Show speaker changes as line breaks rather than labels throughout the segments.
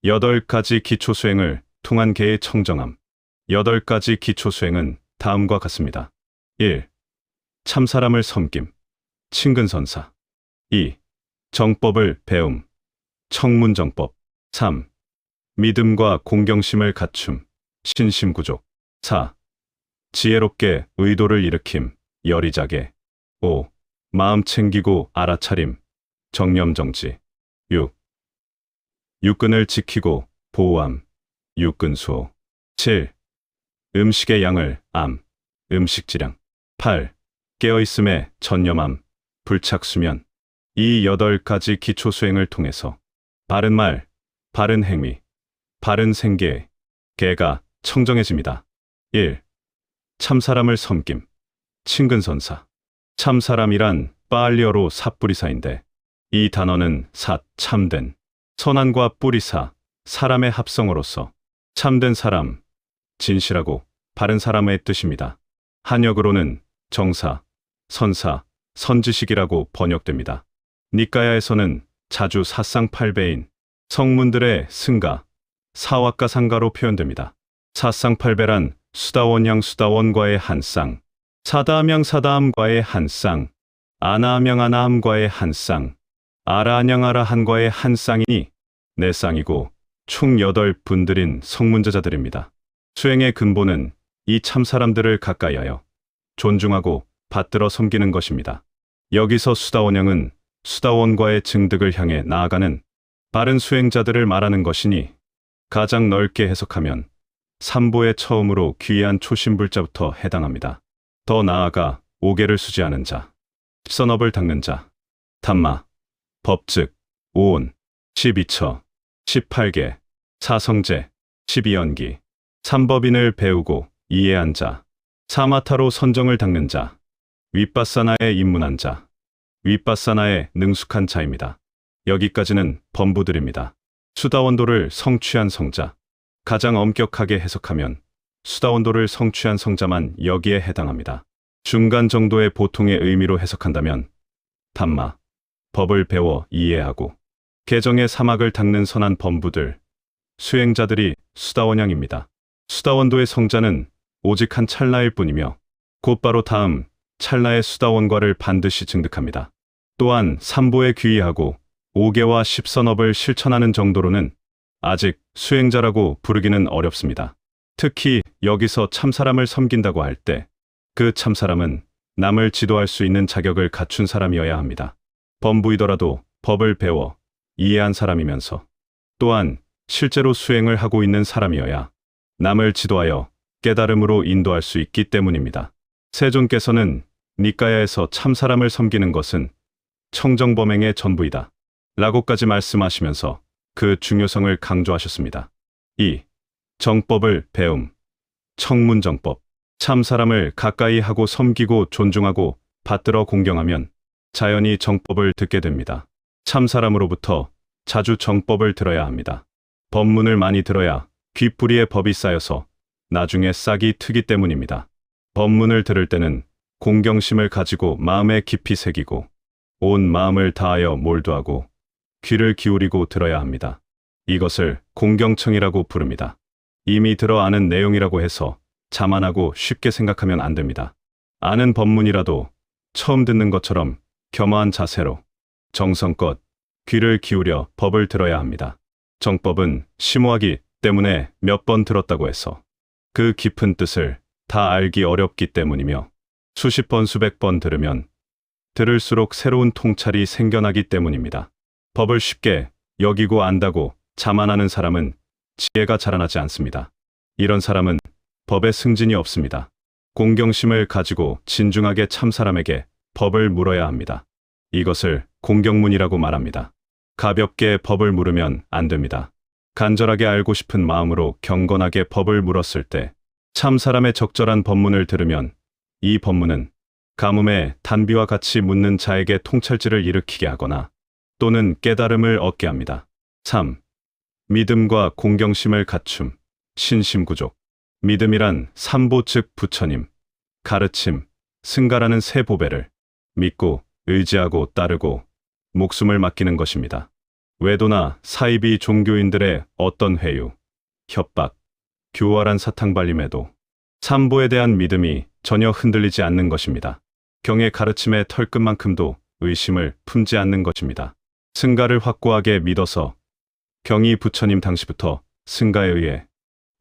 8가지 기초수행을 통한 개의 청정함. 8가지 기초수행은 다음과 같습니다. 1. 참사람을 섬김. 친근선사. 2. 정법을 배움. 청문정법. 3. 믿음과 공경심을 갖춤. 신심구족. 4. 지혜롭게 의도를 일으킴. 열의자계. 5. 마음 챙기고 알아차림. 정념정지. 6. 육근을 지키고 보호함. 육근수호. 7. 음식의 양을 암. 음식질량. 8. 깨어있음에 전념함. 불착수면. 이 8가지 기초수행을 통해서 바른 말, 바른 행위, 바른 생계, 개가 청정해집니다. 1. 참사람을 섬김. 친근선사. 참사람이란 파알리어로 삿뿌리사인데 이 단어는 참된, 선한과 뿌리사, 사람의 합성어로서 참된 사람, 진실하고 바른 사람의 뜻입니다. 한역으로는 정사, 선사, 선지식이라고 번역됩니다. 니까야에서는 자주 사쌍팔배인 성문들의 승가, 사와가 상가로 표현됩니다. 사쌍팔배란 수다원양 수다원과의 한 쌍, 사다함양 사다함과의 한 쌍, 아나함양 아나함과의 한 쌍, 아라한양 아라한과의 한 쌍이니 네 쌍이고 총 8분들인 성문제자들입니다. 수행의 근본은 이 참사람들을 가까이하여 존중하고 받들어 섬기는 것입니다. 여기서 수다원양은 수다원과의 증득을 향해 나아가는 바른 수행자들을 말하는 것이니 가장 넓게 해석하면 삼보의 처음으로 귀한 초신불자부터 해당합니다. 더 나아가 5계를 수지하는 자, 선업을 닦는 자, 담마, 법즉, 오온, 12처, 18계, 사성제, 12연기, 삼법인을 배우고 이해한 자, 사마타로 선정을 닦는 자, 윗바사나에 입문한 자, 윗바사나에 능숙한 자입니다. 여기까지는 범부들입니다. 수다원도를 성취한 성자, 가장 엄격하게 해석하면 수다원도를 성취한 성자만 여기에 해당합니다. 중간 정도의 보통의 의미로 해석한다면 담마, 법을 배워 이해하고 개정의 사막을 닦는 선한 범부들, 수행자들이 수다원양입니다. 수다원도의 성자는 오직 한 찰나일 뿐이며 곧바로 다음 찰나의 수다원과를 반드시 증득합니다. 또한 삼보에 귀의하고 5계와 10선업을 실천하는 정도로는 아직 수행자라고 부르기는 어렵습니다. 특히 여기서 참사람을 섬긴다고 할 때 그 참사람은 남을 지도할 수 있는 자격을 갖춘 사람이어야 합니다. 범부이더라도 법을 배워 이해한 사람이면서 또한 실제로 수행을 하고 있는 사람이어야 남을 지도하여 깨달음으로 인도할 수 있기 때문입니다. 세존께서는 니까야에서 참사람을 섬기는 것은 청정범행의 전부이다 라고까지 말씀하시면서 그 중요성을 강조하셨습니다. 2. 정법을 배움. 청문정법. 참사람을 가까이 하고 섬기고 존중하고 받들어 공경하면 자연히 정법을 듣게 됩니다. 참사람으로부터 자주 정법을 들어야 합니다. 법문을 많이 들어야 귓뿌리에 법이 쌓여서 나중에 싹이 트기 때문입니다. 법문을 들을 때는 공경심을 가지고 마음에 깊이 새기고 온 마음을 다하여 몰두하고 귀를 기울이고 들어야 합니다. 이것을 공경청이라고 부릅니다. 이미 들어 아는 내용이라고 해서 자만하고 쉽게 생각하면 안 됩니다. 아는 법문이라도 처음 듣는 것처럼 겸허한 자세로 정성껏 귀를 기울여 법을 들어야 합니다. 정법은 심오하기 때문에 몇 번 들었다고 해서 그 깊은 뜻을 다 알기 어렵기 때문이며 수십 번 수백 번 들으면 들을수록 새로운 통찰이 생겨나기 때문입니다. 법을 쉽게 여기고 안다고 자만하는 사람은 지혜가 자라나지 않습니다. 이런 사람은 법에 승진이 없습니다. 공경심을 가지고 진중하게 참사람에게 법을 물어야 합니다. 이것을 공경문이라고 말합니다. 가볍게 법을 물으면 안 됩니다. 간절하게 알고 싶은 마음으로 경건하게 법을 물었을 때 참사람의 적절한 법문을 들으면 이 법문은 가뭄에 단비와 같이 묻는 자에게 통찰지를 일으키게 하거나 또는 깨달음을 얻게 합니다. 3. 믿음과 공경심을 갖춤. 신심구족. 믿음이란 삼보 즉 부처님, 가르침, 승가라는 세 보배를 믿고 의지하고 따르고 목숨을 맡기는 것입니다. 외도나 사이비 종교인들의 어떤 회유, 협박, 교활한 사탕발림에도 삼보에 대한 믿음이 전혀 흔들리지 않는 것입니다. 경의 가르침의 털끝만큼도 의심을 품지 않는 것입니다. 승가를 확고하게 믿어서 경이 부처님 당시부터 승가에 의해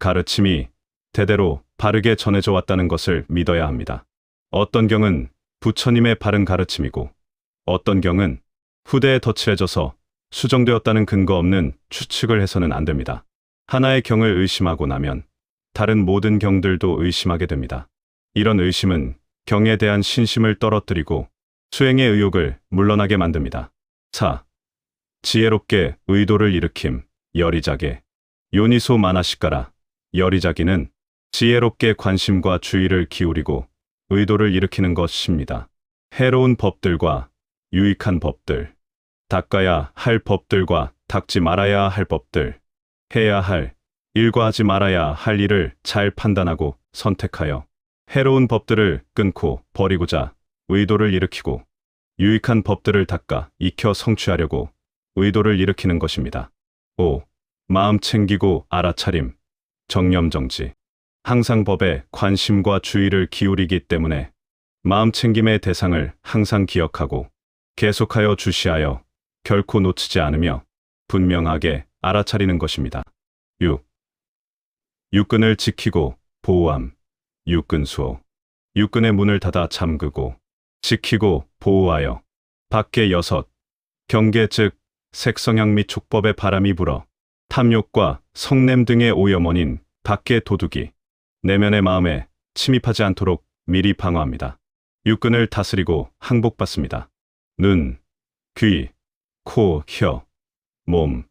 가르침이 대대로 바르게 전해져 왔다는 것을 믿어야 합니다. 어떤 경은 부처님의 바른 가르침이고 어떤 경은 후대에 덧칠해져서 수정되었다는 근거 없는 추측을 해서는 안 됩니다. 하나의 경을 의심하고 나면 다른 모든 경들도 의심하게 됩니다. 이런 의심은 경에 대한 신심을 떨어뜨리고 수행의 의욕을 물러나게 만듭니다. 4. 지혜롭게 의도를 일으킴, 여리자게. 요니소 마나시까라. 여리자기는 지혜롭게 관심과 주의를 기울이고 의도를 일으키는 것입니다. 해로운 법들과 유익한 법들, 닦아야 할 법들과 닦지 말아야 할 법들, 해야 할 일과 하지 말아야 할 일을 잘 판단하고 선택하여 해로운 법들을 끊고 버리고자 의도를 일으키고 유익한 법들을 닦아 익혀 성취하려고 의도를 일으키는 것입니다. 5. 마음 챙기고 알아차림, 정념정지. 항상 법에 관심과 주의를 기울이기 때문에 마음 챙김의 대상을 항상 기억하고 계속하여 주시하여 결코 놓치지 않으며 분명하게 알아차리는 것입니다. 6. 육근을 지키고 보호함, 육근수호. 육근의 문을 닫아 잠그고 지키고 보호하여 밖에 6. 경계 즉 색성향 및 촉법의 바람이 불어 탐욕과 성냄 등의 오염원인 밖의 도둑이 내면의 마음에 침입하지 않도록 미리 방어합니다. 육근을 다스리고 항복받습니다. 눈, 귀, 코, 혀, 몸,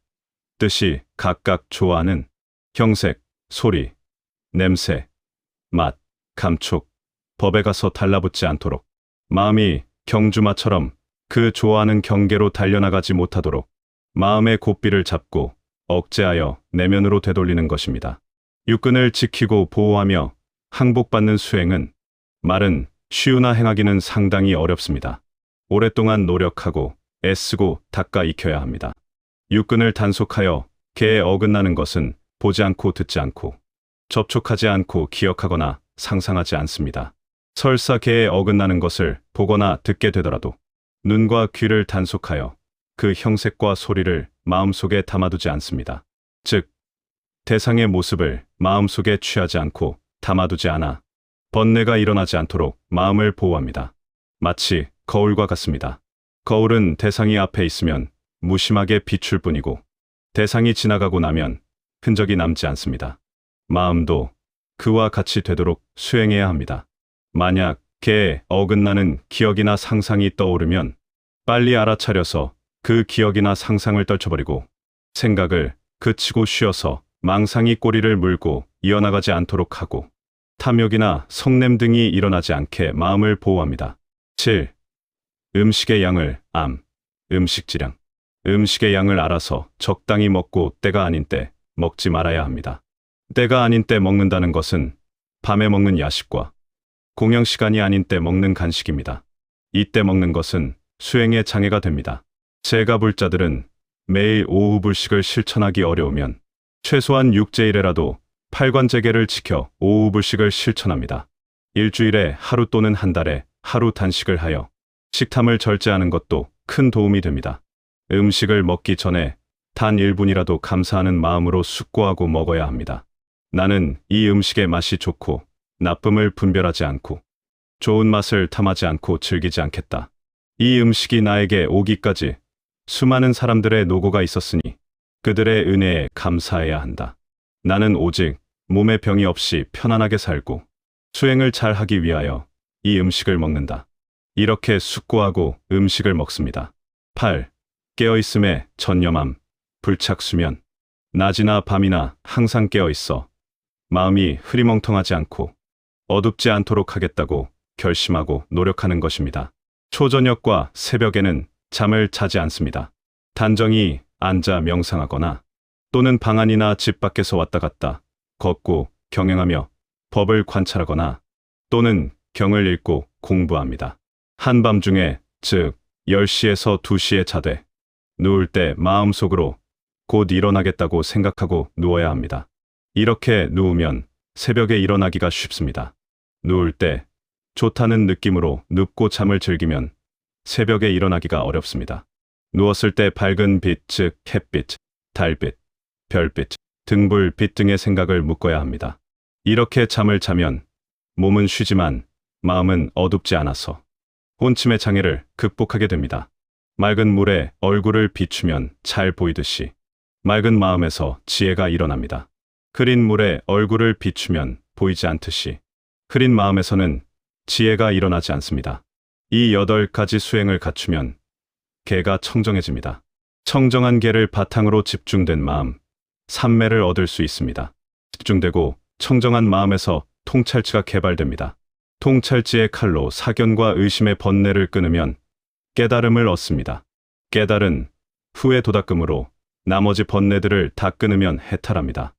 뜻이 각각 좋아하는 형색, 소리, 냄새, 맛, 감촉, 법에 가서 달라붙지 않도록 마음이 경주마처럼 그 좋아하는 경계로 달려나가지 못하도록 마음의 고삐를 잡고 억제하여 내면으로 되돌리는 것입니다. 육근을 지키고 보호하며 항복받는 수행은 말은 쉬우나 행하기는 상당히 어렵습니다. 오랫동안 노력하고 애쓰고 닦아 익혀야 합니다. 육근을 단속하여 개에 어긋나는 것은 보지 않고 듣지 않고 접촉하지 않고 기억하거나 상상하지 않습니다. 설사 개에 어긋나는 것을 보거나 듣게 되더라도 눈과 귀를 단속하여 그 형색과 소리를 마음속에 담아두지 않습니다. 즉, 대상의 모습을 마음속에 취하지 않고 담아두지 않아 번뇌가 일어나지 않도록 마음을 보호합니다. 마치 거울과 같습니다. 거울은 대상이 앞에 있으면 무심하게 비출 뿐이고 대상이 지나가고 나면 흔적이 남지 않습니다. 마음도 그와 같이 되도록 수행해야 합니다. 만약 개에 어긋나는 기억이나 상상이 떠오르면 빨리 알아차려서 그 기억이나 상상을 떨쳐버리고 생각을 그치고 쉬어서 망상이 꼬리를 물고 이어나가지 않도록 하고 탐욕이나 성냄 등이 일어나지 않게 마음을 보호합니다. 7. 음식의 양을 음식질량. 음식의 양을 알아서 적당히 먹고 때가 아닌 때 먹지 말아야 합니다. 때가 아닌 때 먹는다는 것은 밤에 먹는 야식과 공영 시간이 아닌 때 먹는 간식입니다. 이때 먹는 것은 수행에 장애가 됩니다. 재가불자들은 매일 오후 불식을 실천하기 어려우면 최소한 6제1회라도 팔관제계를 지켜 오후 불식을 실천합니다. 일주일에 하루 또는 한 달에 하루 단식을 하여 식탐을 절제하는 것도 큰 도움이 됩니다. 음식을 먹기 전에 단 1분이라도 감사하는 마음으로 숙고하고 먹어야 합니다. 나는 이 음식의 맛이 좋고 나쁨을 분별하지 않고 좋은 맛을 탐하지 않고 즐기지 않겠다. 이 음식이 나에게 오기까지 수많은 사람들의 노고가 있었으니 그들의 은혜에 감사해야 한다. 나는 오직 몸에 병이 없이 편안하게 살고 수행을 잘 하기 위하여 이 음식을 먹는다. 이렇게 숙고하고 음식을 먹습니다. 8. 깨어있음에 전념함, 불착수면. 낮이나 밤이나 항상 깨어있어 마음이 흐리멍텅하지 않고 어둡지 않도록 하겠다고 결심하고 노력하는 것입니다. 초저녁과 새벽에는 잠을 자지 않습니다. 단정히 앉아 명상하거나 또는 방 안이나 집 밖에서 왔다 갔다 걷고 경영하며 법을 관찰하거나 또는 경을 읽고 공부합니다. 한밤중에 즉 10시에서 2시에 자되 누울 때 마음속으로 곧 일어나겠다고 생각하고 누워야 합니다. 이렇게 누우면 새벽에 일어나기가 쉽습니다. 누울 때 좋다는 느낌으로 눕고 잠을 즐기면 새벽에 일어나기가 어렵습니다. 누웠을 때 밝은 빛, 즉 햇빛, 달빛, 별빛, 등불빛 등의 생각을 묶어야 합니다. 이렇게 잠을 자면 몸은 쉬지만 마음은 어둡지 않아서 혼침의 장애를 극복하게 됩니다. 맑은 물에 얼굴을 비추면 잘 보이듯이 맑은 마음에서 지혜가 일어납니다. 흐린 물에 얼굴을 비추면 보이지 않듯이 흐린 마음에서는 지혜가 일어나지 않습니다. 이 8가지 수행을 갖추면 개가 청정해집니다. 청정한 개를 바탕으로 집중된 마음, 삼매를 얻을 수 있습니다. 집중되고 청정한 마음에서 통찰지가 개발됩니다. 통찰지의 칼로 사견과 의심의 번뇌를 끊으면 깨달음을 얻습니다. 깨달은 후의 도닦음으로 나머지 번뇌들을 다 끊으면 해탈합니다.